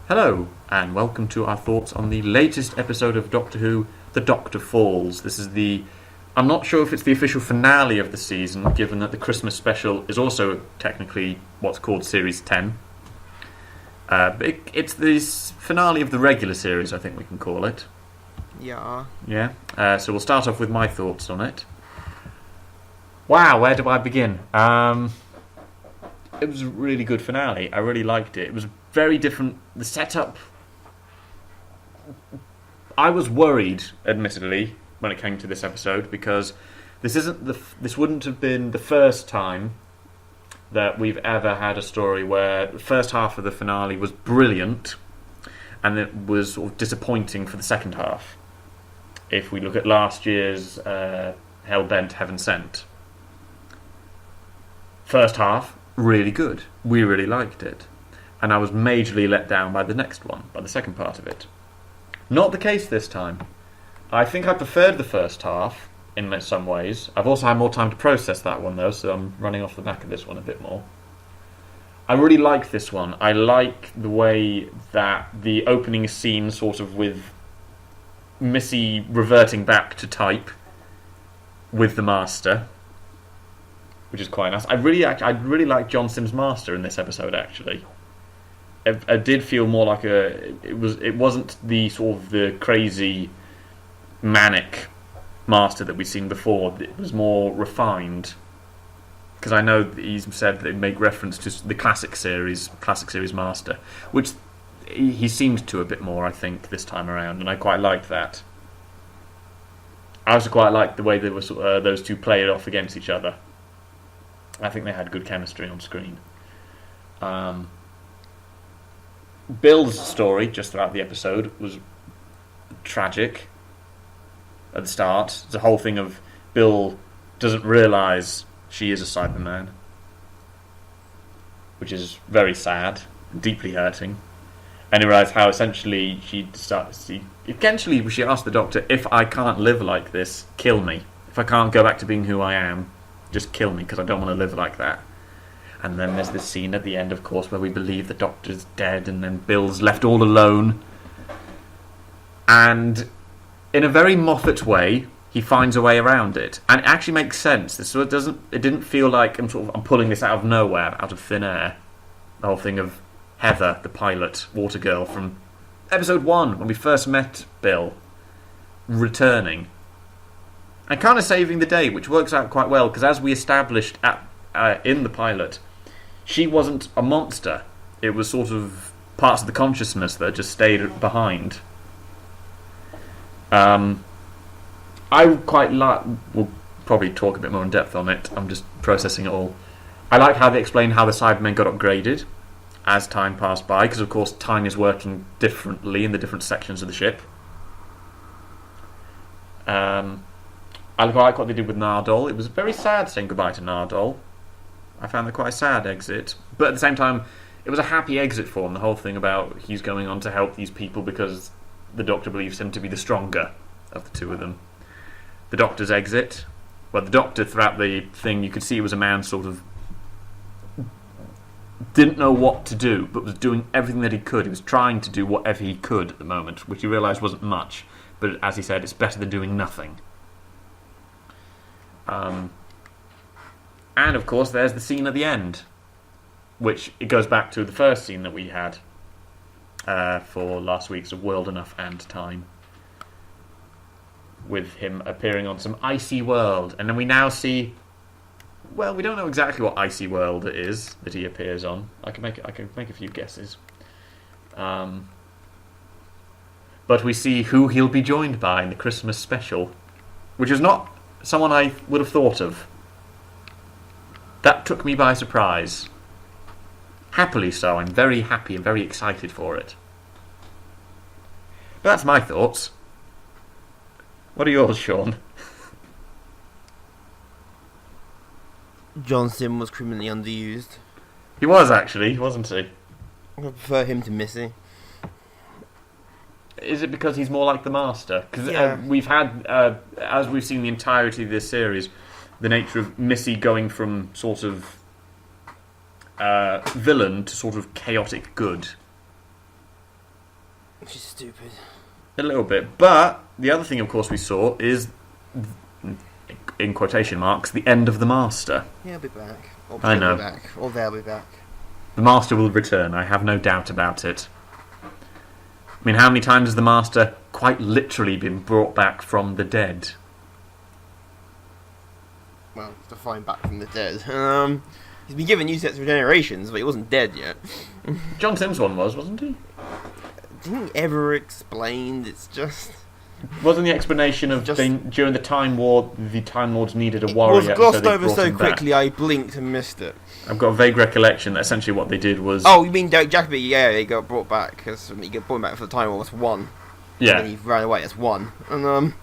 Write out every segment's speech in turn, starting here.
Hello, and welcome to our thoughts on the latest episode of Doctor Who, The Doctor Falls. This is I'm not sure if it's the official finale of the season, given that the Christmas special is also technically what's called Series 10. But it's the finale of the regular series, I think we can call it. Yeah. Yeah. So we'll start off with my thoughts on it. Wow, where do I begin? It was a really good finale. I really liked it. It was very different. The setup. I was worried, admittedly, when it came to this episode, because this wouldn't have been the first time that we've ever had a story where the first half of the finale was brilliant, and it was sort of disappointing for the second half. If we look at last year's Hellbent Heaven Sent, first half really good. We really liked it. And I was majorly let down by the next one, by the second part of it. Not the case this time. I think I preferred the first half in some ways. I've also had more time to process that one, though, so I'm running off the back of this one a bit more. I really like this one. I like the way that the opening scene, sort of with Missy reverting back to type with the Master, which is quite nice. I really like John Sims' Master in this episode, actually. It did feel more like it wasn't the sort of the crazy manic Master that we've seen before. It was more refined, because I know he's said that they make reference to the classic series Master, which he seemed to a bit more, I think, this time around, and I quite liked that. I also quite liked the way those two played off against each other. I think they had good chemistry on screen. Bill's story, just throughout the episode, was tragic at the start. The whole thing of Bill doesn't realise she is a Cyberman, which is very sad and deeply hurting. And he realised how essentially she asked the Doctor, if I can't live like this, kill me. If I can't go back to being who I am, just kill me, because I don't want to live like that. And then there's this scene at the end, of course, where we believe the Doctor's dead, and then Bill's left all alone. And in a very Moffat way, he finds a way around it, and it actually makes sense. It didn't feel like I'm pulling this out of nowhere, out of thin air. The whole thing of Heather, the pilot, water girl from episode 1, when we first met Bill, returning and kind of saving the day, which works out quite well, because as we established in the pilot, she wasn't a monster. It was sort of parts of the consciousness that just stayed behind. I quite like... We'll probably talk a bit more in depth on it. I'm just processing it all. I like how they explain how the Cybermen got upgraded as time passed by, because of course time is working differently in the different sections of the ship. I like what they did with Nardole. It was very sad saying goodbye to Nardole. I found that quite a sad exit. But at the same time, it was a happy exit for him. The whole thing about he's going on to help these people because the Doctor believes him to be the stronger of the two of them. The Doctor's exit. Well, the Doctor, throughout the thing, you could see he was a man sort of didn't know what to do, but was doing everything that he could. He was trying to do whatever he could at the moment, which he realised wasn't much. But as he said, it's better than doing nothing. And of course there's the scene at the end, which it goes back to the first scene that we had for last week's World Enough and Time, with him appearing on some icy world. And then we now see, well, we don't know exactly what icy world it is that he appears on. I can make a few guesses, but we see who he'll be joined by in the Christmas special, which is not someone I would have thought of. That took me by surprise. Happily so. I'm very happy and very excited for it. But that's my thoughts. What are yours, Sean? John Sim was criminally underused. He was, actually, wasn't he? I prefer him to Missy. Is it because he's more like the Master? Because Yeah. we've had, as we've seen the entirety of this series, the nature of Missy going from sort of villain to sort of chaotic good. She's stupid. A little bit. But the other thing, of course, we saw is, in quotation marks, the end of the Master. Yeah, I'll be back. Or I know. Be back. Or they'll be back. The Master will return, I have no doubt about it. I mean, how many times has the Master quite literally been brought back from the dead? Well, to find back from the dead. He's been given new sets of regenerations, but he wasn't dead yet. John Sims one wasn't he? Didn't he ever explained? It's just... Wasn't the explanation of Just- during the Time War, the Time Lords needed a It warrior? was glossed they over brought so him back? quickly I blinked and missed it. I've got a vague recollection that essentially what they did was... Oh, you mean Jacoby? Yeah, he got brought back because he got brought back for the time war. That's one. yeah. And he ran away. That's one. And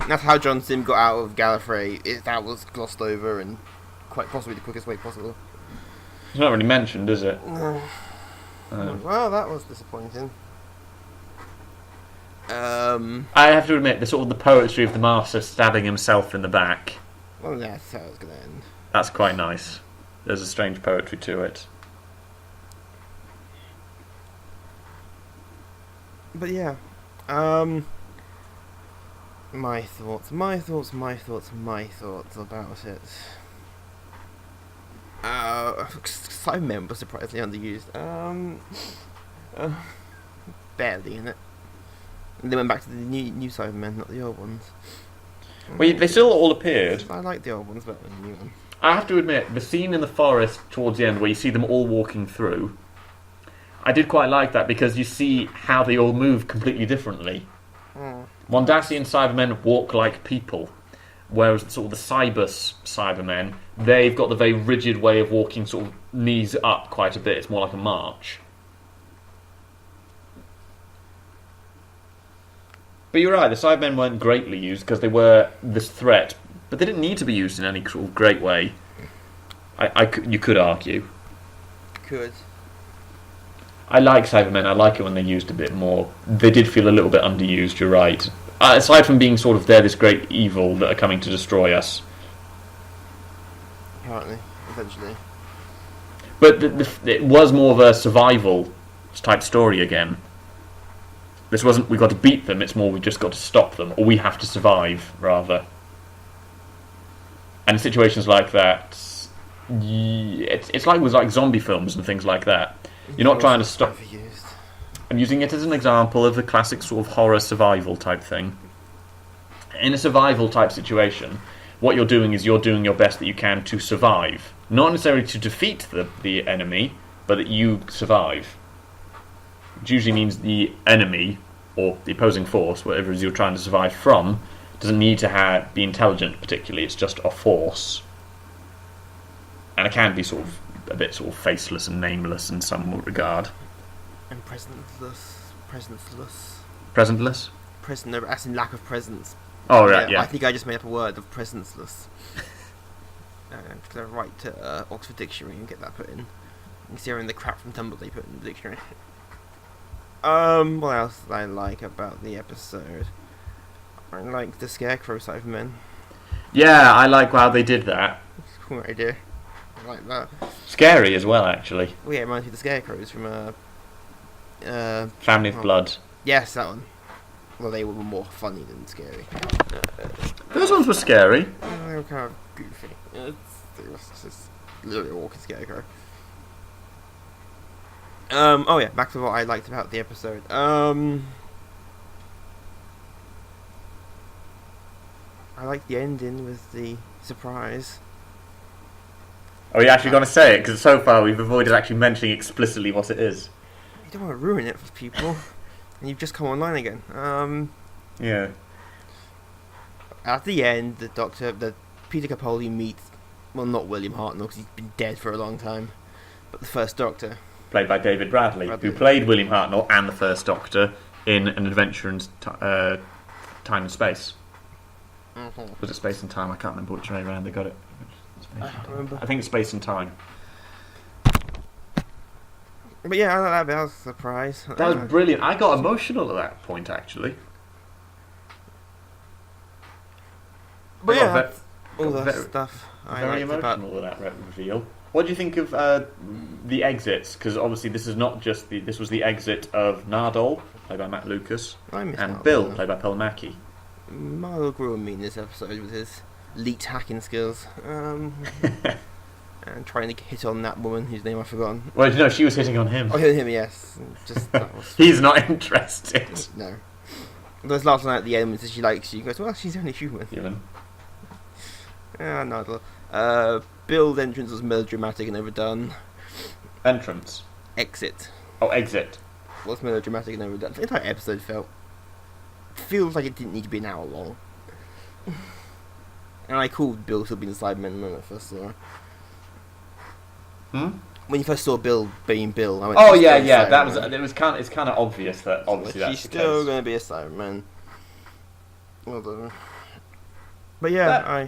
that's how John Sim got out of Gallifrey. That was glossed over and quite possibly the quickest way possible. It's not really mentioned, is it? Well, that was disappointing. I have to admit, the poetry of the Master stabbing himself in the back, Well, that's how it's gonna end. that's quite nice. There's a strange poetry to it. But yeah, my thoughts about it. Cybermen was surprisingly underused. Barely in it. And they went back to the new Cybermen, not the old ones. Well, they still all appeared. I like the old ones better than the new ones. I have to admit, the scene in the forest towards the end where you see them all walking through, I did quite like that because you see how they all move completely differently. Mondasian Cybermen walk like people, whereas sort of the Cybus Cybermen, they've got the very rigid way of walking, sort of knees up quite a bit. It's more like a march. But you're right, the Cybermen weren't greatly used because they were this threat, but they didn't need to be used in any sort of great way. You could argue. Could. I like Cybermen, I like it when they're used a bit more. They did feel a little bit underused, you're right. Aside from being sort of they're this great evil that are coming to destroy us. Apparently, eventually. But it was more of a survival type story again. This wasn't we've got to beat them, it's more we've just got to stop them, or we have to survive, rather. And in situations like that, it's like with like zombie films and things like that. You're not trying to stop. Overused. I'm using it as an example of the classic sort of horror survival type thing. In a survival type situation, what you're doing is you're doing your best that you can to survive. Not necessarily to defeat the enemy, but that you survive. Which usually means the enemy, or the opposing force, whatever it is you're trying to survive from, doesn't need to be intelligent particularly, it's just a force. And it can be sort of a bit sort of faceless and nameless in some regard. And presenceless. Presentless? No, as in lack of presence. Oh, right, yeah. I think I just made up a word of presenceless. Because I write to Oxford Dictionary and get that put in. You can see everything the crap from Tumblr they put in the dictionary. What else did I like about the episode? I like the Scarecrow Cybermen. Yeah, I like how they did that. It's a cool idea. I like that. Scary as well, actually. Oh yeah, it reminds me of the Scarecrows from Family of Blood. Yes, that one. Well, they were more funny than scary. Those ones were scary. They were kind of goofy. It was just literally a walking Scarecrow. Oh yeah, back to what I liked about the episode. I liked the ending with the surprise. Are we actually going to say it? Because so far we've avoided actually mentioning explicitly what it is. You don't want to ruin it for people. And you've just come online again. Yeah. At the end, the Peter Capaldi meets, well, not William Hartnell because he's been dead for a long time, but the First Doctor. Played by David Bradley, who played William Hartnell and the First Doctor in An Adventure in Time and Space. Mm-hmm. Was it Space and Time? I can't remember which way around they got it. I don't remember. I think it's Space and Time. But yeah, I like that bit. That was a surprise. That was brilliant. I got emotional at that point, actually. But I got yeah, all got that very- stuff I Very liked about. emotional with that reveal. What do you think of the exits? Because obviously this is not just this was the exit of Nardole, played by Matt Lucas, and Nardole, Bill, though. played by Pel Mackie. Marlo grew on me in this episode with his elite hacking skills. And trying to hit on that woman whose name I've forgotten. Well, no, she was hitting on him. Oh, him, yes. Just that was... He's not interested. No. There's last night at the end when she likes you. He goes, well, she's only human. Human. No. Bill's entrance was melodramatic and overdone. Entrance. Exit Oh, exit. was melodramatic and overdone. The entire episode feels like it didn't need to be an hour long. And I called Bill still being the Cyberman when I first saw her. When you first saw Bill being Bill, I went, oh yeah. That was. It's kind of obvious that obviously she's that's the still case. going to be a Cyberman. Well done. But yeah,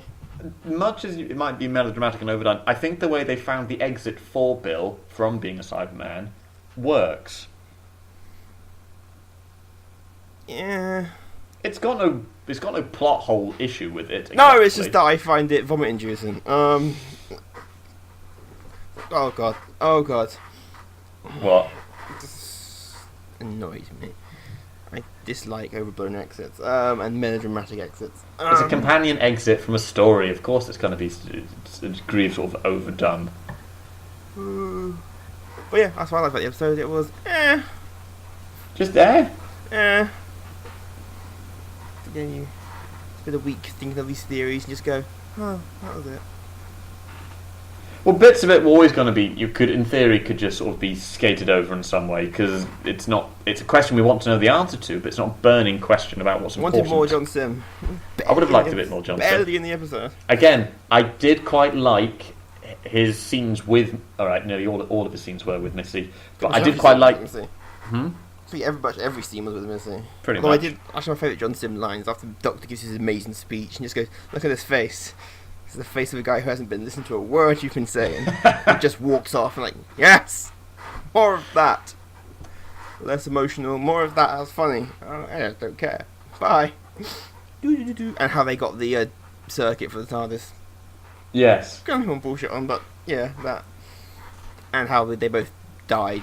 Much as it might be melodramatic and overdone, I think the way they found the exit for Bill from being a Cyberman works. Yeah. It's got no plot hole issue with it. Exactly. No, it's just that I find it vomit inducing. Oh god. What? It just annoys me. I dislike overblown exits, and melodramatic exits. It's a companion exit from a story. Of course, it's going to be a degree of sort of overdone. But yeah, that's what I liked about the episode. It was Just there. Again, you spend a week thinking of these theories and just go, oh, that was it. Well, bits of it were always going to be. You could, in theory, could just sort of be skated over in some way because it's not. It's a question we want to know the answer to, but it's not a burning question about what's important. Wanted more John Sim. I would have liked a bit more John Sim. Barely in the episode. Again, I did quite like his scenes with. All right, nearly all of his scenes were with Missy, but I did quite like. Missy. Hmm? I think every scene was with Missy. Pretty Although much. I did actually my favourite John Sim lines after the Doctor gives his amazing speech and just goes, "Look at his face. It's the face of a guy who hasn't been listening to a word you've been saying." He just walks off and like, yes, more of that. Less emotional, more of that. That's funny. I don't care. Bye. And how they got the circuit for the TARDIS. Yes. Going on bullshit on, but yeah, that. And how they both died.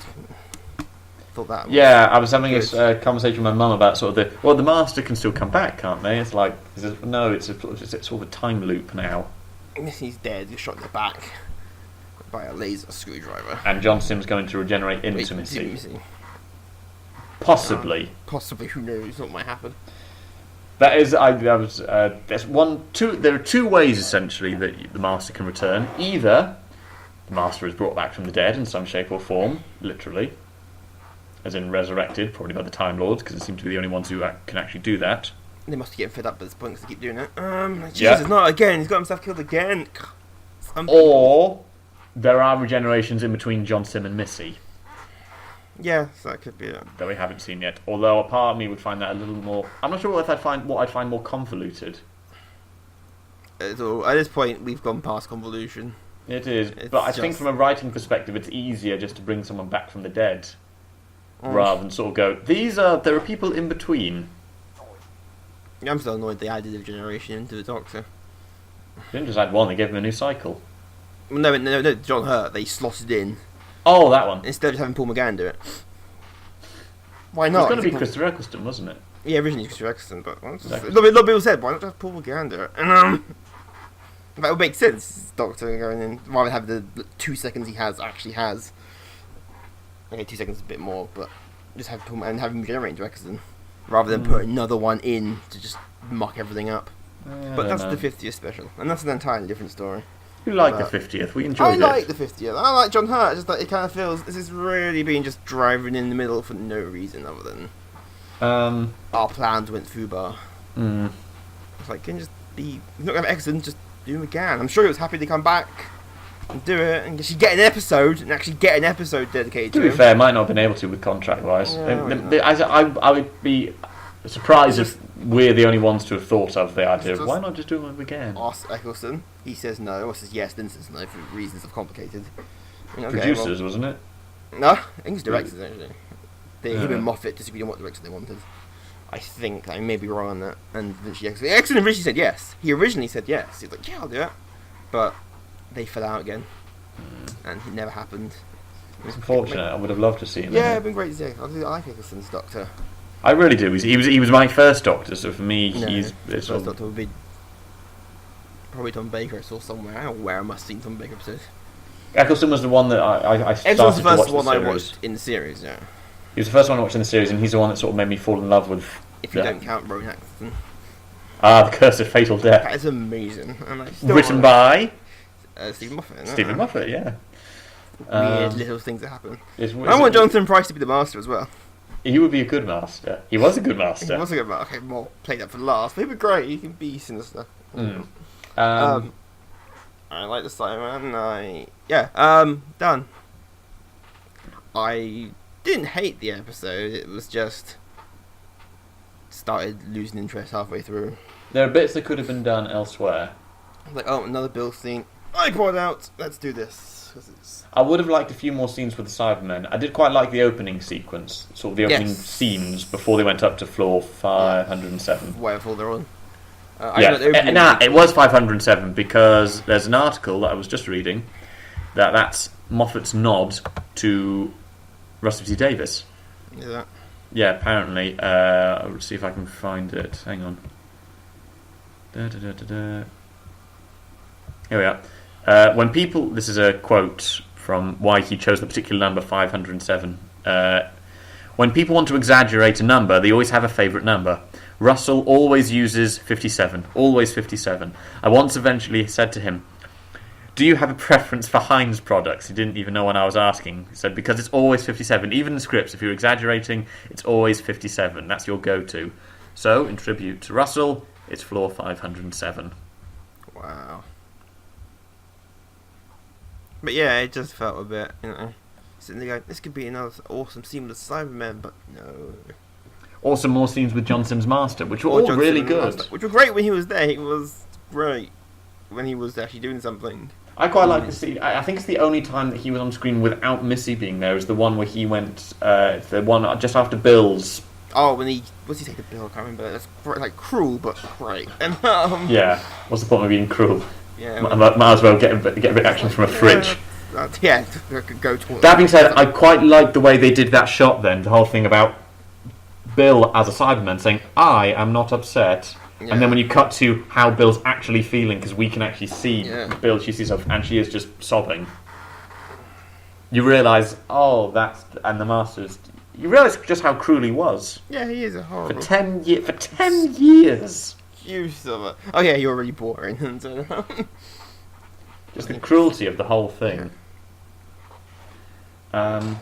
Thought that. Yeah, I was having this conversation with my mum about sort of the Master can still come back, can't they? It's like no, it's sort of a time loop now. Missy's dead. He's shot in the back by a laser screwdriver. And John Sim's going to regenerate into Missy. Missy. Possibly. Possibly. Who knows what might happen? That is, there's there are two ways essentially that the Master can return. Either the Master is brought back from the dead in some shape or form, literally, as in resurrected, probably by the Time Lords, because they seem to be the only ones who can actually do that. They must be getting fed up at this point because they keep doing it. Jesus, not again. He's got himself killed again. Or there are regenerations in between John Sim and Missy. Yeah, so that could be it. That we haven't seen yet. Although a part of me would find that a little more. I'm not sure what I'd find more convoluted. At this point, we've gone past convolution. It is, but I think from a writing perspective, it's easier just to bring someone back from the dead, rather than sort of go. There are people in between. I'm still annoyed they added a generation into the Doctor. They didn't just add one; they gave him a new cycle. Well, no, John Hurt. They slotted in. Oh, that one. Instead of just having Paul McGann do it. Why It not? was going to be Christopher Eccleston, wasn't it? Yeah, originally Christopher Eccleston, but Exactly. a lot of people said, why not just Paul McGann do it? And that would make sense. Doctor going in rather than have the 2 seconds he actually has. Okay, 2 seconds is a bit more, but just have Paul and have him regenerate into Eccleston rather than put another one in to just muck everything up. But that's the 50th special, and that's an entirely different story. You like the 50th? We enjoyed it. I like the 50th. I like John Hurt. Just that it kind of feels this is really being just driving in the middle for no reason other than our plans went through bar. It's like, can you just be not gonna have excellent, just do him again. I'm sure he was happy to come back and do it and actually get an episode dedicated To to be him. fair, might not have been able to with contract wise. Yeah, I would be surprised if we're the only ones to have thought of the idea of why not just do it again. Ask Eccleston. He says no, or says yes, then says no for reasons of complicated. Okay, Producers, wasn't it? No, I think it's directors actually. Him and Moffat disagreed on what direction they wanted. I think I may be wrong on that. And eventually, Eccleston originally said yes. He originally said yes. He was like, yeah, I'll do it. But they fell out again. and it never happened. It's unfortunate. I would have loved to see him. Yeah, in it'd been great to see. I like Eccleston's Doctor. I really do. He was my first Doctor, so for me, No, he's the it's first Doctor would be probably Tom Baker. I saw somewhere. I don't know where I must have seen Tom Baker episode. Eccleston was the one that I started Eccleston's the to watch first the one I series. watched in the series. Yeah, He was the first one I watched in the series, and he's the one that sort of made me fall in love with. if you don't count Rowan Atkinson. The Curse of Fatal Death, That is amazing. And I still written by Stephen Moffat. isn't Stephen it? Moffat. Yeah, Weird little things that happen. it's I want Jonathan Pryce to be the Master as well. He would be a good master. He was a good master. He was a good Master. Okay, more played that for last. But he'd be great. He can be sinister. Mm. I like the Cyberman. Done. I didn't hate the episode. It was just started losing interest halfway through. There are bits that could have been done elsewhere. Like, oh, another Bill scene. I poured out. Let's do this. 'Cause it's... I would have liked a few more scenes with the Cybermen. I did quite like the opening sequence, sort of the opening Yes. scenes before they went up to floor 507. Whatever they're on. It was 507 because there's an article that I was just reading that's Moffat's nod to Russell T Davies. Is that? Yeah, apparently. I'll see if I can find it. Hang on. Here we are. When people, this is a quote from why he chose the particular number 507. When people want to exaggerate a number, they always have a favourite number. Russell always uses 57. Always 57. I once eventually said to him, "Do you have a preference for Heinz products?" He didn't even know when I was asking. He said, "Because it's always 57. Even in scripts, if you're exaggerating, it's always 57. That's your go-to." So, in tribute to Russell, it's floor 507. Wow. But yeah, it just felt a bit, sitting there going, this could be another awesome scene with the Cybermen, but no. Also, more scenes with John Sims Master, which were all John really Simmons good. Master, which were great when he was there. He was great when he was actually doing something. I quite like to see. I think it's the only time that he was on screen without Missy being there. Is the one where he went, the one just after Bill's. Oh, when what's he take the bill? I can't remember. That's like cruel, but great. And Yeah, what's the point of being cruel? yeah, Might as well get a bit of action from a fridge. Yeah, go to. That being said, I quite like the way they did that shot. Then the whole thing about Bill as a Cyberman saying, "I am not upset." Yeah. And then when you cut to how Bill's actually feeling, because we can actually see Bill, she sees her, and she is just sobbing. You realise, and the Masters. You realise just how cruel he was. Yeah, he is a horrible. For 10 years. Use of it. Oh yeah, you're really boring. Just the cruelty of the whole thing. And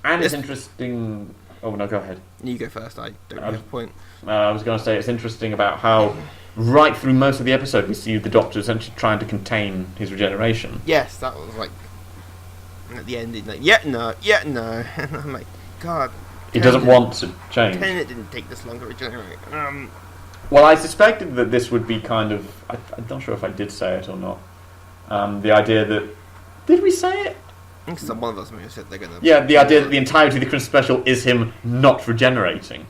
it's interesting. Oh no, go ahead. You go first. I don't have a point. I was going to say it's interesting about how right through most of the episode we see the Doctor essentially trying to contain his regeneration. Yes, that was like at the end. He's like, no. And I'm like, God. He doesn't want to change. It didn't take this long to regenerate. Well, I suspected that this would be kind of. I'm not sure if I did say it or not. The idea that. Did we say it? I think some one of us may have said they're gonna. Yeah, the idea that the entirety of the Christmas special is him not regenerating.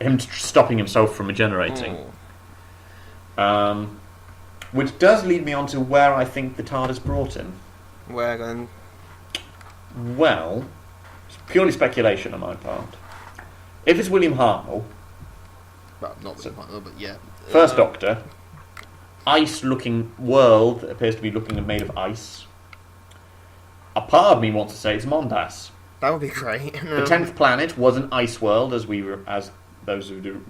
Him stopping himself from regenerating. Which does lead me on to where I think the TARDIS brought him. Where then? Well, it's purely speculation on my part. If it's William Hartnell, Well, not the partner, but yeah. First Doctor, ice-looking world that appears to be looking made of ice. A part of me wants to say it's Mondas. That would be great. The 10th planet was an ice world, as those who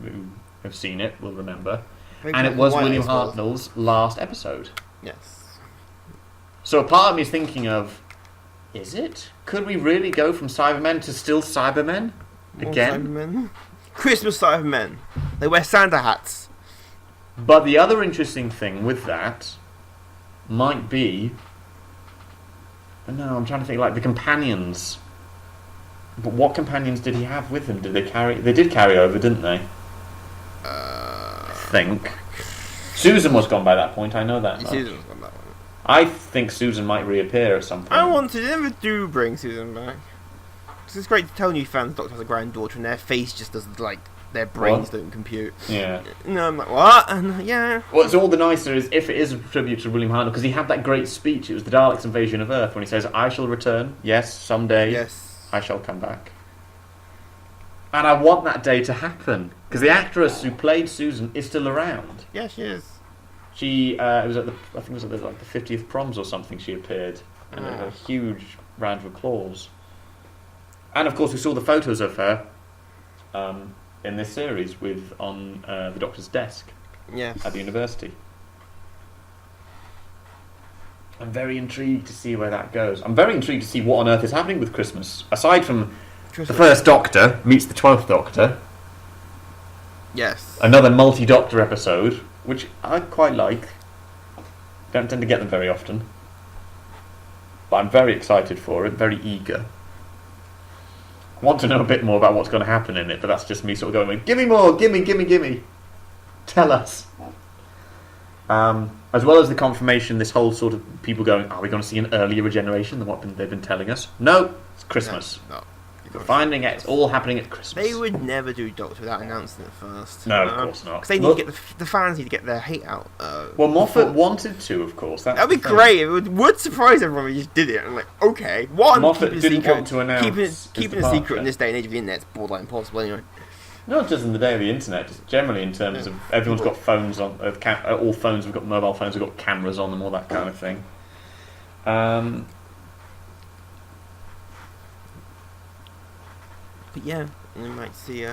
have seen it will remember. And it was William Hartnell's last episode. Yes. So a part of me is thinking of, is it? Could we really go from Cybermen to still Cybermen? More Again? Cybermen. Christmas Cybermen. They wear Santa hats. But the other interesting thing with that might be... No, I'm trying to think, like, the companions. But what companions did he have with him? Did they carry... They did carry over, didn't they? I think. Susan was gone by that point, I know that much. Susan was on that one. I think Susan might reappear at some point. I want to. They never do bring Susan back. 'Cause it's great to tell new fans Doctor has a granddaughter and their face just doesn't, like, their brains What? don't compute. Yeah. No, I'm like, what? And yeah. What's all the nicer is if it is a tribute to William Hartnell, because he had that great speech. It was the Daleks' invasion of Earth when he says, "I shall return. Yes, someday. Yes. I shall come back." And I want that day to happen because the actress who played Susan is still around. Yeah, she is. She it was at the I think it was at the 50th proms or something. She appeared and it was a huge round of applause. And of course, we saw the photos of her in this series on the Doctor's desk Yes. at the university. I'm very intrigued to see where that goes. I'm very intrigued to see what on earth is happening with Christmas. Aside from the first Doctor meets the 12th Doctor, Yes. another multi-Doctor episode, which I quite like. Don't tend to get them very often. But I'm very excited for it, very eager. I want to know a bit more about what's going to happen in it, but that's just me sort of going, give me more, give me. Tell us. As well as the confirmation, this whole sort of people going, are we going to see an earlier regeneration than what they've been telling us? No, it's Christmas. No. We're finding it. It's all happening at Christmas. They would never do Doctor without announcing it first. No, of course not. Because they need to get the fans need to get their hate out. Well, Moffat wanted to, of course. That'd be great. It would surprise everyone if he just did it. I'm like, okay, one, Moffat keep it didn't secret. want to announce Keeping his a secret departure. in this day and age of the internet's borderline impossible anyway. Not just in the day of the internet, just generally in terms of everyone's got phones on. All phones have got mobile phones, have got cameras on them, all that kind of thing. But yeah, we might see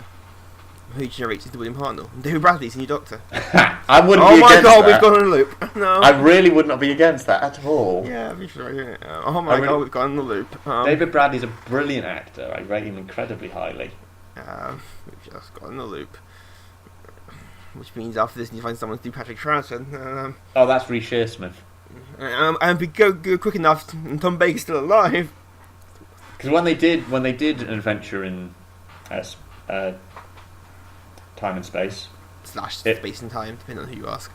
who generates into William Hartnell. And David Bradley's new Doctor. I wouldn't Oh be my against god, that. we've gone on a loop. No. I really would not be against that at all. Yeah, I'd be sure. Yeah. Oh my god, we've gone on a loop. David Bradley's a brilliant actor. I rate him incredibly highly. We've just got on the loop. Which means after this, you find someone to do Patrick Troughton. Oh, that's Rhys Shearsmith. And if we go quick enough, and Tom Baker's still alive. Because when they did an adventure in time and space, / space and time, depending on who you ask.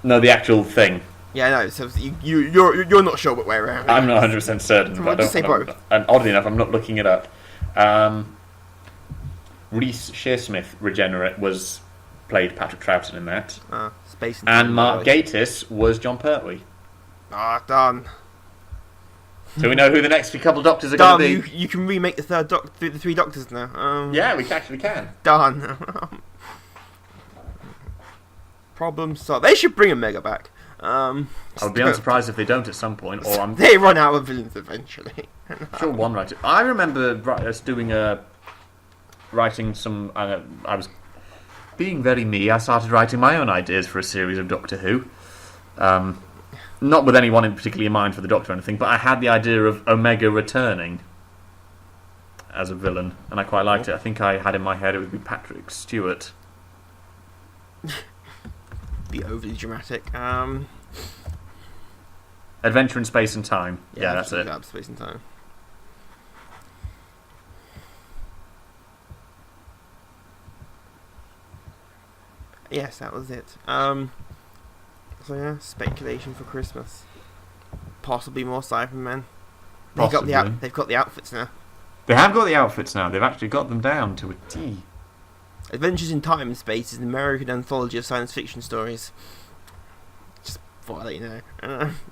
no, the actual thing. Yeah, no. So you're not sure what way around. I'm not 100% certain. So But I we'll just say don't, both. and oddly enough, I'm not looking it up. Rhys Shearsmith played Patrick Troughton in that, Space and time. and Mark Gatiss was John Pertwee. Done. So we know who the next couple Doctors are going to be. You can remake the three Doctors now. Yeah, we actually can. Done. Problem solved. They should bring Omega back. I would be unsurprised if they don't at some point, or I'm They run out of villains eventually. sure one writer. I remember us writing some. I was being very me. I started writing my own ideas for a series of Doctor Who. Not with anyone in particularly in mind for the Doctor or anything, but I had the idea of Omega returning as a villain, and I quite liked it. I think I had in my head it would be Patrick Stewart. Be overly dramatic. Adventure in Space and Time. Yeah, that's it. Space and time. Yes, that was it. So yeah, speculation for Christmas. Possibly more Cybermen. Possibly. They've got the outfits now. They have got the outfits now. They've actually got them down to a T. Adventures in Time and Space is an American anthology of science fiction stories. Just thought I'd let you know.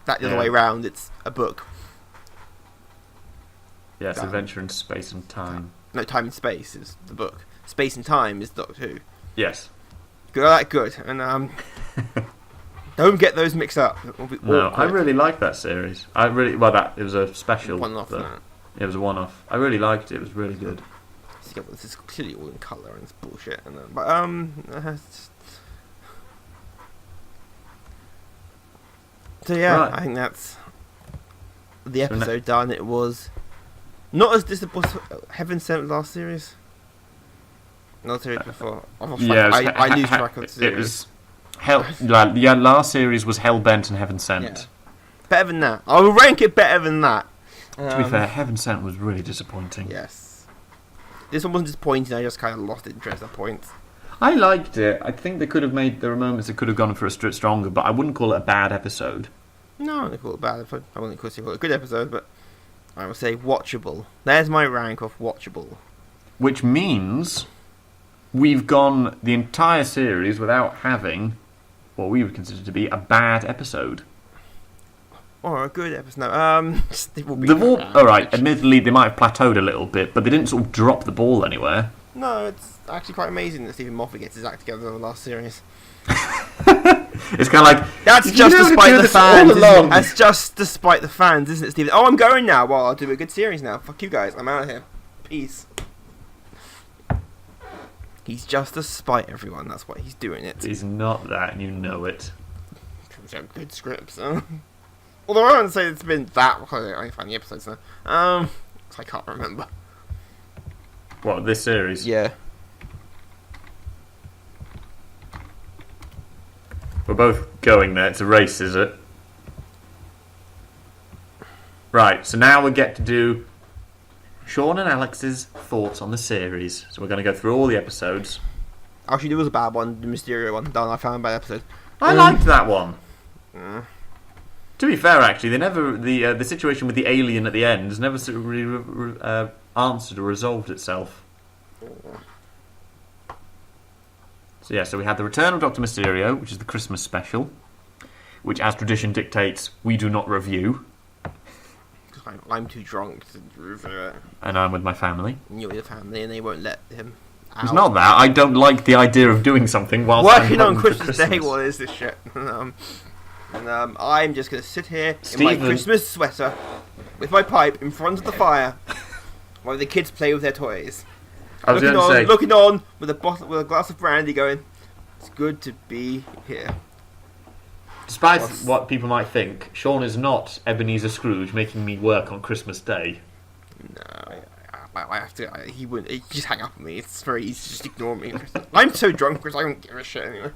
That the other way round, it's a book. Yes, Adventure in Space and Time. No, Time and Space is the book. Space and Time is Doctor Who. Yes. Good, good. And don't get those mixed up. It will be No, awkward. I really liked that series. It was a special. One-off, but no. It was a one-off. I really liked it. It was really good. This is clearly all in colour and it's bullshit. And so yeah, Right. I think that's the episode done. It was not as disappointing. Heaven Sent last series. Not series before. I lose track of the series. It was last series was Hellbent and Heaven Sent. Yeah. Better than that. I will rank it better than that. To be fair, Heaven Sent was really disappointing. Yes. This one wasn't disappointing. I just kind of lost interest at points. I liked it. I think there were moments that could have gone for a strip stronger, but I wouldn't call it a bad episode. No, I wouldn't call it bad. I wouldn't call it a good episode, but I would say watchable. There's my rank of watchable. Which means we've gone the entire series without having what we would consider to be a bad episode. Or a good episode. No, it will be alright, admittedly they might have plateaued a little bit, but they didn't sort of drop the ball anywhere. No, it's actually quite amazing that Stephen Moffat gets his act together in the last series. It's kind of like, that's just despite the fans. That's just despite the fans, isn't it, Stephen? Oh, I'm going now. Well, I'll do a good series now. Fuck you guys. I'm out of here. Peace. He's just to spite everyone. That's why he's doing it. He's not that, and you know it. Good scripts. Although I wouldn't say it's been that. I only find the episodes now. I can't remember. What, this series? Yeah. We're both going there. It's a race, is it? Right, so now we get to do Sean and Alex's thoughts on the series. So we're going to go through all the episodes. Actually, there was a bad one, the Mysterio one. Done. I found a bad episode. I liked that one. To be fair, actually, they never the situation with the alien at the end has never sort of really answered or resolved itself. So yeah, so we had the return of Dr. Mysterio, which is the Christmas special, which, as tradition dictates, we do not review. I'm too drunk to review it. And I'm with my family. And you're with your family, and they won't let him out. It's not that. I don't like the idea of doing something whilst working I'm on Christmas Day. What is this shit? I'm just going to sit here in my Christmas sweater with my pipe in front of the fire while the kids play with their toys. Looking on with a glass of brandy, going, "It's good to be here." Despite what people might think, Sean is not Ebenezer Scrooge making me work on Christmas Day. No, I have to. He wouldn't. He just hang up on me. It's very easy to just ignore me. I'm so drunk because I don't give a shit anyway.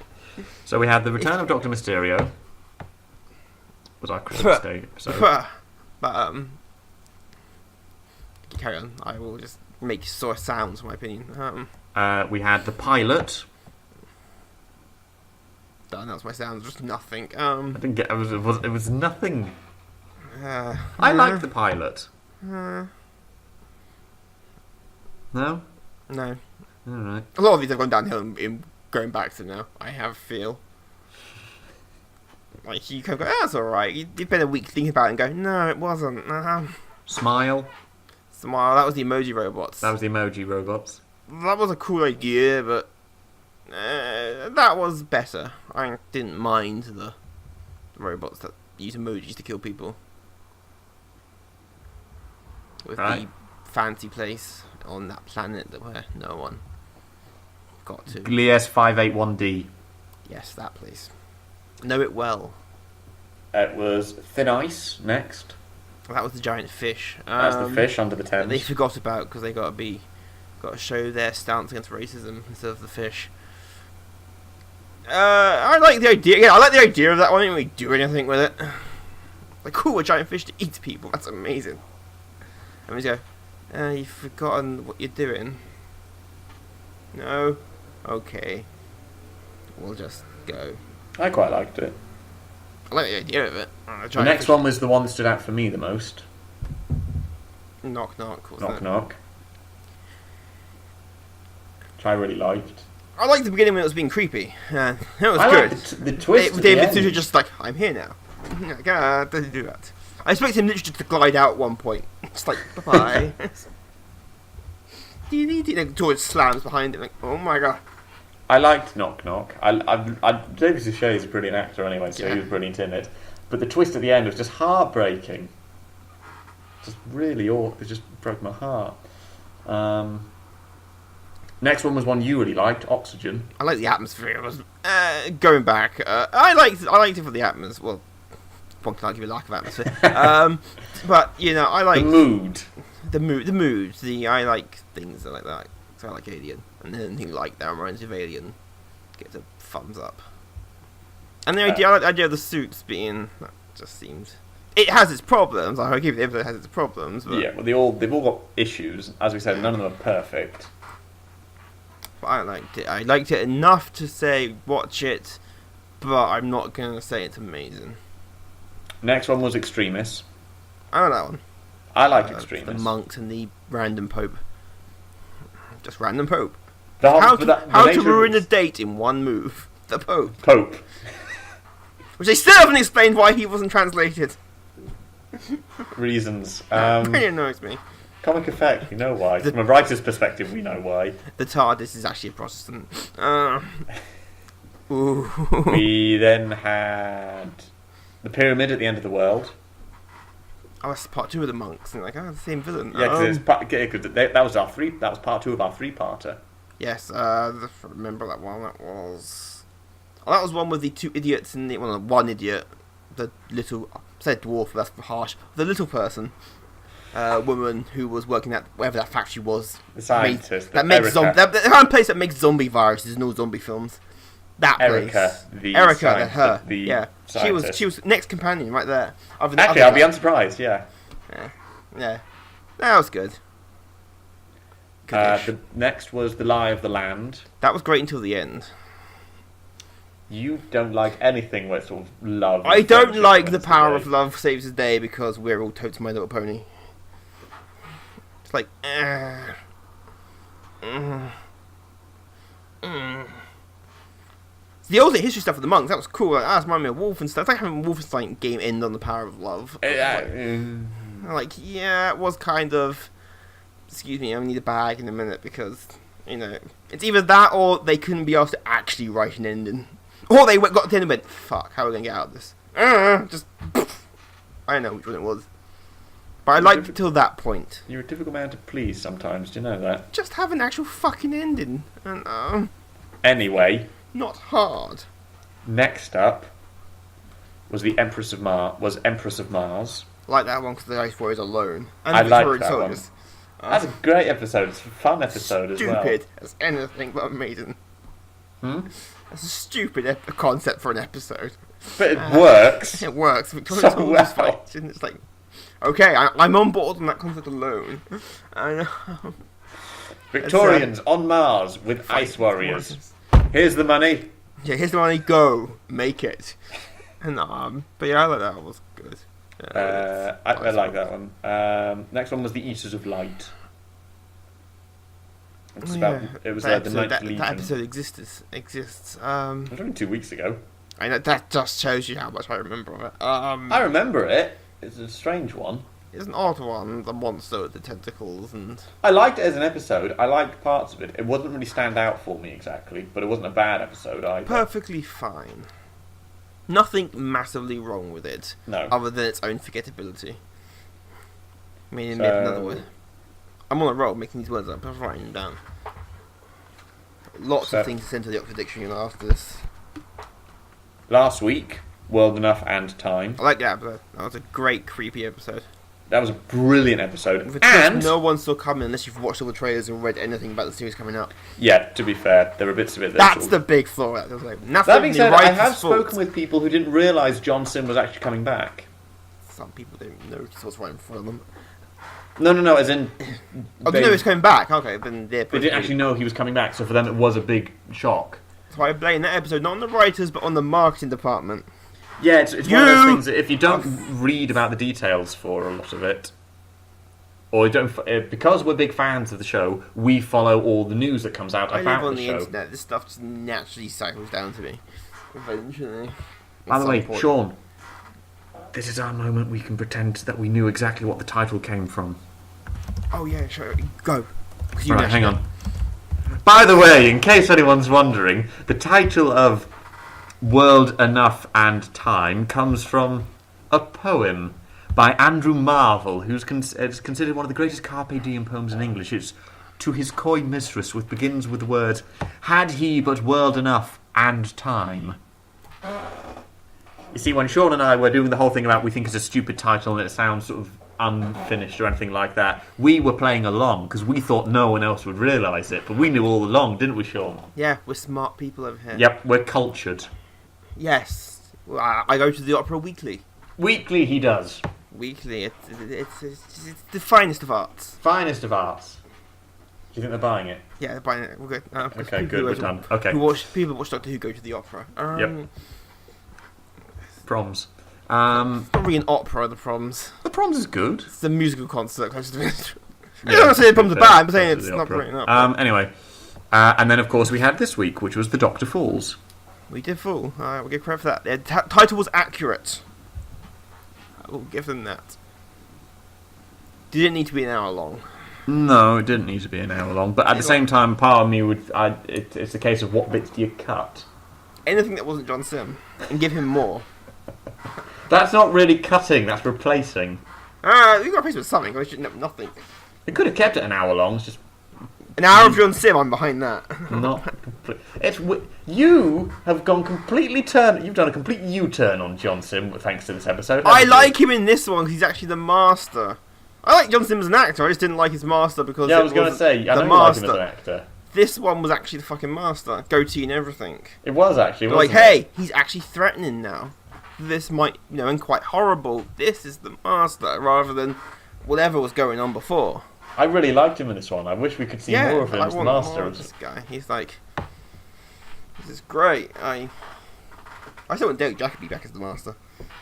So we had the return of Dr. Mysterio. Was our Christmas Day episode? But carry on. I will just make sort of sounds, in my opinion. We had the pilot. That was my sounds. Just nothing. I didn't get. It was nothing. I liked the pilot. No. No. All right. A lot of these have gone downhill in going back to now. I have feel. Like you can go, that's alright. You'd spend a week thinking about it and go, no, it wasn't. Smile. That was the emoji robots. That was a cool idea, but that was better. I didn't mind the robots that use emojis to kill people. With the fancy place on that planet where no one got to. Glies 581D. Yes, that place. Know it well. It was Thin Ice next. That was the giant fish. That's the fish under the Thames. They forgot about because they got to show their stance against racism instead of the fish. I like the idea. Yeah, I like the idea of that one. I didn't really do anything with it. Like, cool, a giant fish to eat people. That's amazing. And we go, you've forgotten what you're doing. No? Okay. We'll just go. I quite liked it. I like the idea of it. The next one was the one that stood out for me the most. Knock knock. Knock knock. Which I really liked. I liked the beginning when it was being creepy. It was good. The twist. David Suter just like, I'm here now. Doesn't do that. I expect him literally just to glide out at one point. It's like, bye bye. The door slams behind him. Like, oh my god. I liked Knock Knock. David Suchet is a brilliant actor anyway, so he was brilliant in it. But the twist at the end was just heartbreaking. Just really awful. It just broke my heart. Next one was one you really liked, Oxygen. I like the atmosphere. It was going back. I liked it for the atmosphere. Well, one can argue with lack of atmosphere. But I like the mood. The mood. I like things like that. So I like Alien, and anything like that reminds me of Alien gets a thumbs up. And the idea, I like the idea of the suits being, that just seems, it has its problems. I give it, it has its problems. But yeah, well, they've all got issues. As we said, none of them are perfect. But I liked it. I liked it enough to say watch it, but I'm not gonna say it's amazing. Next one was Extremis. I know that one. I liked Extremis. The monks and the random pope. Just random pope. The whole, How but to, the how to nature of ruin a it- date in one move. The Pope. Pope. Which they still haven't explained why he wasn't translated. Reasons. Really annoys me. Comic effect, you know why. From a writer's perspective, we know why. The TARDIS is actually a Protestant. Ooh. We then had the pyramid at the end of the world. Oh, that's part 2 of the monks. And like, the same villain. Yeah, because that was our three. That was part 2 of our 3-parter. Yes, remember that one. That was... Oh, that was one with the 2 idiots and one idiot. The little... I said dwarf, but that's harsh. The little person. Woman who was working at whatever that factory was. The scientist. That makes the kind of place that makes zombie viruses and all zombie films. That place. Her. The Scientist. She was next companion right there. Actually, I'll be unsurprised. Yeah. Yeah. That was good. The next was The Lie of the Land. That was great until the end. You don't like anything where it's sort of love. I don't like the power of love saves the day because we're all totes My Little Pony. It's like, The old history stuff of the monks, that was cool. Like, that's reminded me of Wolfenstein. It's like having a Wolfenstein game end on the power of love. Like, yeah, it was kind of... Excuse me, I need a bag in a minute because, it's either that or they couldn't be asked to actually write an ending. Or they got to the end and went, fuck, how are we going to get out of this? I don't know which one it was. But I liked it till that point. You're a difficult man to please sometimes, do you know that? Just have an actual fucking ending. And, Anyway. Not hard. Next up was Empress of Mars. I like that one because the Ice Warriors alone. And I like Victorian that soldiers. one. That's a great episode. It's a fun episode as well. Stupid as anything but amazing. That's a stupid concept for an episode. But it works. It works. Victorian soldiers fight, and it's like, okay, I'm on board on that concept alone. I know. Victorians on Mars with Ice Warriors. Here's the money. Yeah, here's the money. Go make it. And but yeah, I like that. It was good. I like that one. Next one was the Eaters of Light. It was the Ninth Legion. That episode exists. It was only 2 weeks ago. I know, that just shows you how much I remember of it. I remember it. It's a strange one. It's an odd one. The monster with the tentacles and... I liked it as an episode. I liked parts of it. It wouldn't really stand out for me exactly, but it wasn't a bad episode either. Perfectly fine. Nothing massively wrong with it. No. Other than its own forgettability. I mean, in another word. I'm on a roll making these words up. I'm writing them down. Lots of things to send to the Oxford Dictionary after this. Last week, World Enough and Time. I like that episode. That was a great, creepy episode. That was a brilliant episode. With and no one saw coming unless you've watched all the trailers and read anything about the series coming up. Yeah, to be fair, there were bits of it that's the big flaw. That being said, I have spoken with people who didn't realise Johnson was actually coming back. Some people didn't notice what's right in front of them. No, as in... Oh, they knew he was coming back. Okay, then they didn't actually know he was coming back, so for them it was a big shock. That's why I blame that episode, not on the writers, but on the marketing department. Yeah, it's one of those things that if you don't read about the details for a lot of it, or you don't, because we're big fans of the show, we follow all the news that comes out about the show. I live on the internet. This stuff just naturally cycles down to me. Eventually. By the way, Sean, this is our moment we can pretend that we knew exactly what the title came from. Oh yeah, sure. Go. Right, hang on. By the way, in case anyone's wondering, the title of World Enough and Time comes from a poem by Andrew Marvell, who's considered one of the greatest Carpe Diem poems in English. It's To His Coy Mistress, which begins with the words, "Had he but world enough and time." You see, when Sean and I were doing the whole thing about we think it's a stupid title and it sounds sort of unfinished or anything like that, we were playing along because we thought no one else would realise it, but we knew all along, didn't we, Sean? Yeah, we're smart people over here. Yep, we're cultured. Yes. Well, I go to the opera weekly. Weekly he does. Weekly. It's the finest of arts. Finest of arts. Do you think they're buying it? Yeah, they're buying it. We're good. Okay, good. We're done. Okay. People watch Doctor Who go to the opera. Yep. Proms. It's not really an opera, the Proms. The Proms is good. It's a musical concert close to it. I don't want to say the Proms are bad, I'm saying it's not brilliant. Anyway, And then, of course, we had this week, which was The Doctor Falls. We did fall. Alright, we'll give credit for that. The title was accurate. I will give them that. Didn't need to be an hour long. No, it didn't need to be an hour long, but at the same time, part of me would... it's a case of what bits do you cut? Anything that wasn't John Sim. And give him more. That's not really cutting, that's replacing. You got to replace with something, or shouldn't have nothing. It could have kept it an hour long, it's just... An hour of John Sim, I'm behind that. Not complete. You have gone completely turn. You've done a complete U-turn on John Sim thanks to this episode. I like him in this one because he's actually the master. I like John Sim as an actor. I just didn't like his master because I was going to say I the don't master. like him as an actor. This one was actually the fucking master, goatee and everything. It was actually. They're like, hey, he's actually threatening now. This might, and quite horrible. This is the master, rather than whatever was going on before. I really liked him in this one. I wish we could see more of him as the master. More of this guy. He's like, this is great. I still want Derek Jacobi back as the master.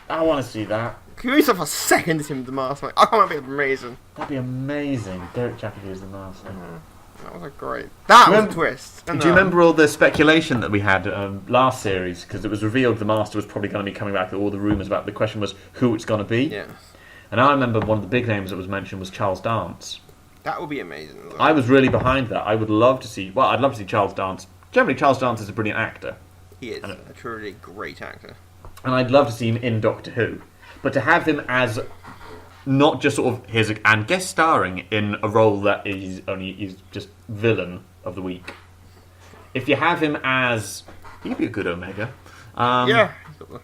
I want to see that. Can we stop for a second as him the master? Like, oh, that'd be amazing. That'd be amazing. Derek Jacobi as the master. That was a great. That was a twist. Do you remember all the speculation that we had last series? Because it was revealed the master was probably going to be coming back. All the rumours about the question was who it's going to be. Yes. And I remember one of the big names that was mentioned was Charles Dance. That would be amazing. I was really behind that. I would love to see... Well, I'd love to see Charles Dance. Generally, Charles Dance is a brilliant actor. He is a truly great actor. And I'd love to see him in Doctor Who. But to have him as... Not just sort of and guest starring in a role that is just villain of the week. If you have him as... He'd be a good Omega. Yeah.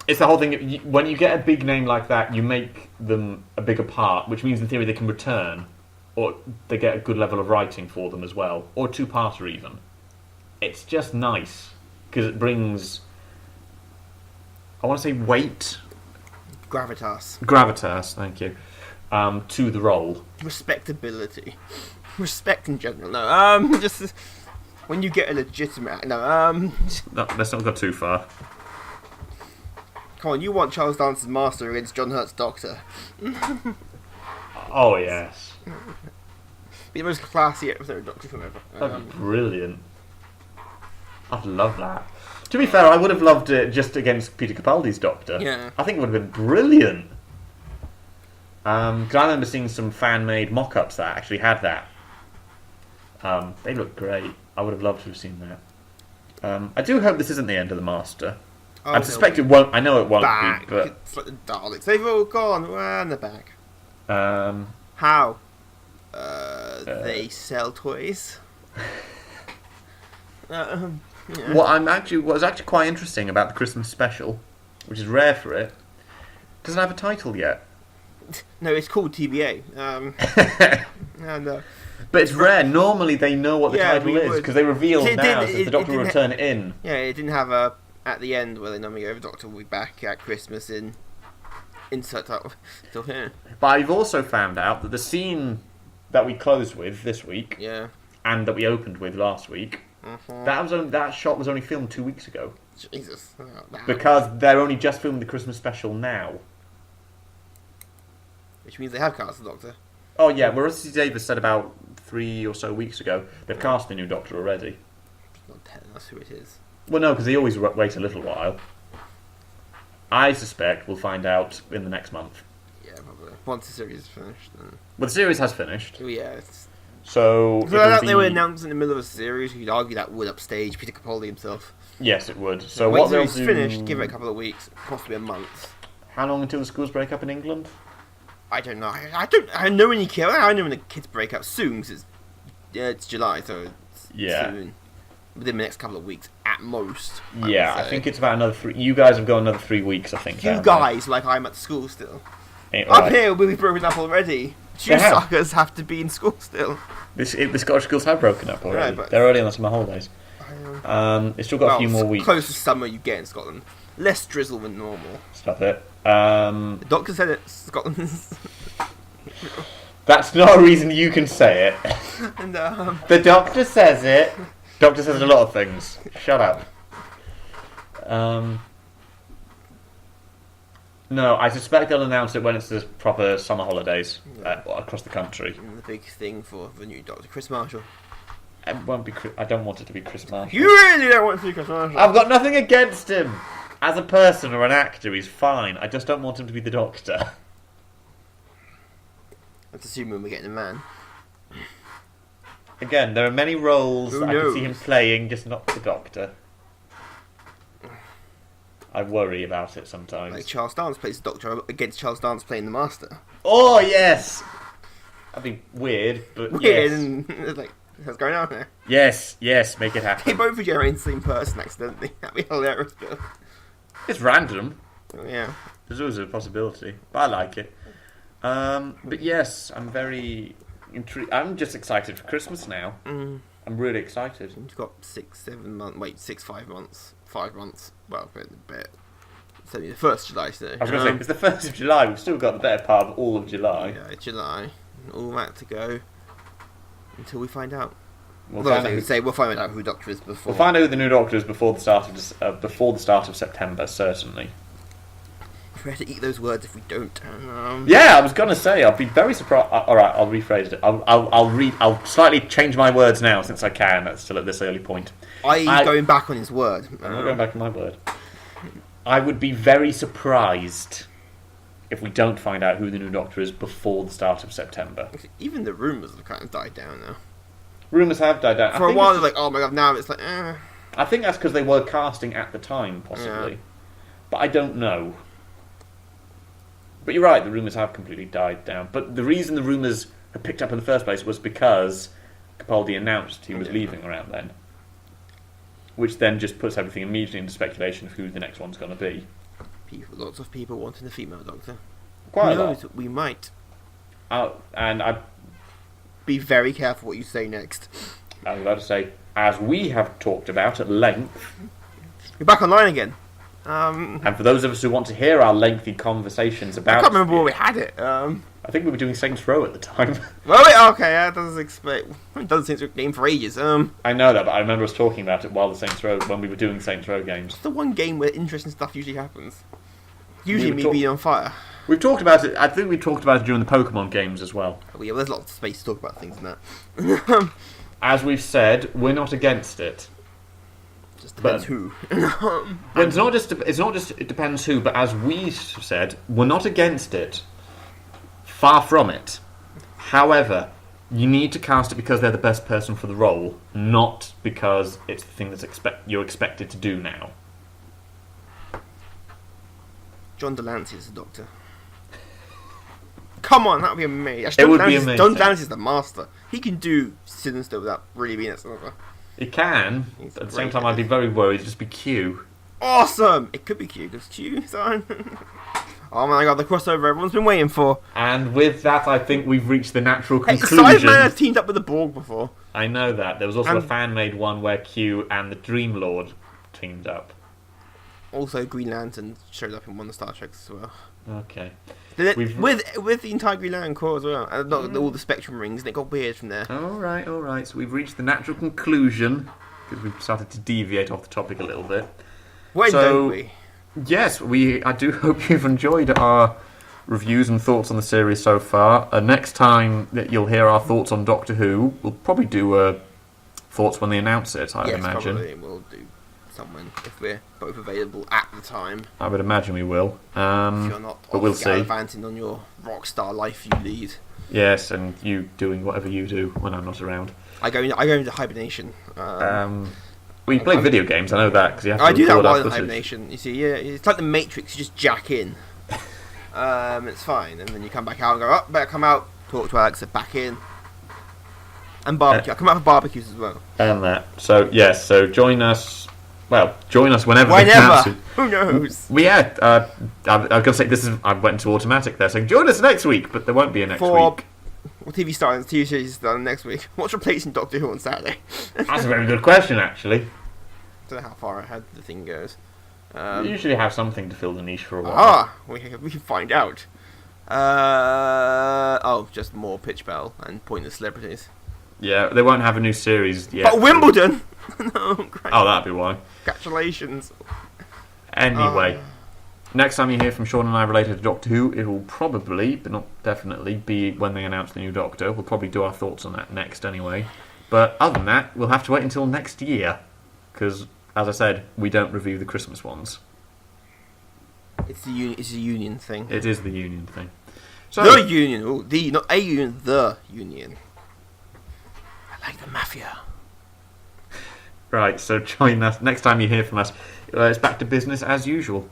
It's the whole thing. When you get a big name like that, you make them a bigger part, which means in theory they can return. Or they get a good level of writing for them as well. Or two-parter even. It's just nice. Because it brings... I want to say weight? Gravitas, thank you. To the role. Respectability. Respect in general. No, just... When you get a legitimate... No, let's not go too far. Come on, you want Charles Dance's master against John Hurt's doctor. Oh, yes. Be the most classy episode of Doctor Who ever. That'd be brilliant. I'd love that. To be fair, I would have loved it just against Peter Capaldi's Doctor. Yeah. I think it would have been brilliant. Because I remember seeing some fan-made mock-ups that actually had that. They look great. I would have loved to have seen that. I do hope this isn't the end of the Master. I suspect it won't. I know it won't back. be, but... It's like the Daleks. They've all gone. And they're back. How? They sell toys. Yeah. What was actually quite interesting about the Christmas special, which is rare for it, doesn't have a title yet. No, it's called TBA. No. But it's rare. Normally they know what the title is because they reveal now that the Doctor will return in. Yeah, it didn't have a at the end where they normally go, the Doctor will be back at Christmas in insert title. Still here. But I've also found out that the scene that we closed with this week, and that we opened with last week, that shot was only filmed 2 weeks ago. Jesus. Because they're only just filming the Christmas special now. Which means they have cast the Doctor. Oh yeah, Rusty Davis said about 3 or so weeks ago they've cast the new Doctor already. Not telling us who it is. Well, no, because they always wait a little while. I suspect we'll find out in the next month. Yeah, probably. Once the series is finished. Then... Well, the series has finished. Oh yeah. So they were announced in the middle of a series. You'd argue that would upstage Peter Capaldi himself. Yes, it would. So Wait what till they'll it's do... finished, give it a couple of weeks, possibly a month. How long until the schools break up in England? I don't know. I know when you kill. I know when the kids break up soon. Cause it's July, so it's soon. Within the next couple of weeks, at most. I think it's about another 3. You guys have got another 3 weeks, I think. You guys, like I'm at school still. Right. Up here, we'll be broken up already. You suckers have to be in school still. The Scottish schools have broken up already. Right, they're already on the summer holidays. It's still got a few more weeks. Closest summer you get in Scotland. Less drizzle than normal. Stop it. The doctor said it. Scotland. That's not a reason you can say it. And the doctor says it. Doctor says a lot of things. Shut up. No, I suspect they'll announce it when it's the proper summer holidays across the country. And the big thing for the new Doctor, Chris Marshall. It won't be. I don't want it to be Chris Marshall. You really don't want to see Chris Marshall. I've got nothing against him as a person or an actor. He's fine. I just don't want him to be the Doctor. Let's assume we're getting a man. Again, there are many roles I can see him playing, just not the Doctor. I worry about it sometimes. Like Charles Dance plays the Doctor against Charles Dance playing the Master. Oh yes, that'd be weird, but Weird, yes. and it's like, what's going on here? Yes, make it They happen. both regenerate the same person accidentally. That'd be hilarious. But... It's random. yeah. There's always a possibility, but I like it. But yes, I'm very intrigued. I'm just excited for Christmas now. I'm really excited. You've got 5 months. 5 months. Well, a bit. It's only the 1st of July, so. I was going to say, it's the 1st of July. We've still got the better part of all of July. Yeah, July. All that to go until we find out. We'll find out who Doctor is before. We'll find out who the new Doctor is before the start of September, certainly. We have to eat those words if we don't. Yeah, I was gonna say I'll be very surprised. All right, I'll rephrase it. I'll slightly change my words now since I can. That's still at this early point. Going back on his word. I'm not going back on my word. I would be very surprised if we don't find out who the new Doctor is before the start of September. Even the rumours have kind of died down now. Rumours have died down. For a while, they're like, oh my god, now it's like, eh. I think that's because they were casting at the time, possibly. Yeah. But I don't know. But you're right, the rumours have completely died down. But the reason the rumours had picked up in the first place was because Capaldi announced he was leaving around then. Which then just puts everything immediately into speculation of who the next one's going to be. Lots of people wanting a female Doctor. Quite Who a knows? lot. We might. And I Be very careful what you say next. was about to say, as we have talked about at length, We're back online again. and for those of us who want to hear our lengthy conversations about I can't remember where we had it. I think we were doing Saints Row at the time. Okay, that doesn't explain. It doesn't seem to be a game for ages. I know that, but I remember us talking about it while the Saints Row, when we were doing Saints Row games. It's the one game where interesting stuff usually happens. Usually were me being on fire. We've talked about it. I think we talked about it during the Pokemon games as well. Oh, yeah, well, there's lots of space to talk about things in that. As we've said, we're not against it. Just depends who. Well, it's not just it depends who, but as we said, we're not against it. Far from it. However, you need to cast it because they're the best person for the role, not because it's the thing that's you're expected to do now. John Delancey is the Doctor. Come on, that would be amazing. It would be amazing. John Delancey is the master. He can do Sinister without really being a Sinister. It can, He's but at the same great. time I'd be very worried it'd just be Q. Awesome! It could be Q, because Q is on. Oh my god, the crossover everyone's been waiting for. And with that, I think we've reached the natural Hey, conclusion. Cyberman has teamed up with the Borg before. I know that. There was also a And- fan-made one where Q and the Dream Lord teamed up. Also, Green Lantern showed up in one of the Star Treks as well. Okay. With the entire Green Lantern Corps as well. And not all the Spectrum rings, and it got weird from there. Alright. So we've reached the natural conclusion, because we've started to deviate off the topic a little bit. When So- don't we? Yes, I do hope you've enjoyed our reviews and thoughts on the series so far. Next time that you'll hear our thoughts on Doctor Who, we'll probably do thoughts when they announce it, I would imagine. Probably we'll do someone if we're both available at the time. I would imagine we will. If you're not but we'll off see. gallivanting on your rock star life you lead. Yes, and you doing whatever you do when I'm not around. I go into hibernation. We play video games, I know that, because you have to I do that record our while in footage. hibernation. You see, yeah, it's like the Matrix. You just jack in. It's fine, and then you come back out and go, oh, better come out. Talk to Alexa, back in. And barbecue. I come out for barbecues as well. And that. So, yes, join us. Well, join us whenever. they announce it. Who knows? I was going to say, I went into automatic there, saying join us next week, but there won't be a next week. What TV series is starting next week? What's replacing Doctor Who on Saturday? That's a very good question, actually. Don't know how far ahead the thing goes. We usually have something to fill the niche for a while. We can find out. Just more Pitch Bell and pointless celebrities. Yeah, they won't have a new series yet. But Wimbledon! No, great. Oh, that'd be why. Congratulations. Anyway, next time you hear from Sean and I related to Doctor Who, it will probably, but not definitely, be when they announce the new Doctor. We'll probably do our thoughts on that next anyway. But other than that, we'll have to wait until next year, because, as I said, we don't review the Christmas ones. It's a union thing. It is the union thing. So, The union. Oh, not a union. The union. I like the mafia. right, so join us next time you hear from us. It's back to business as usual.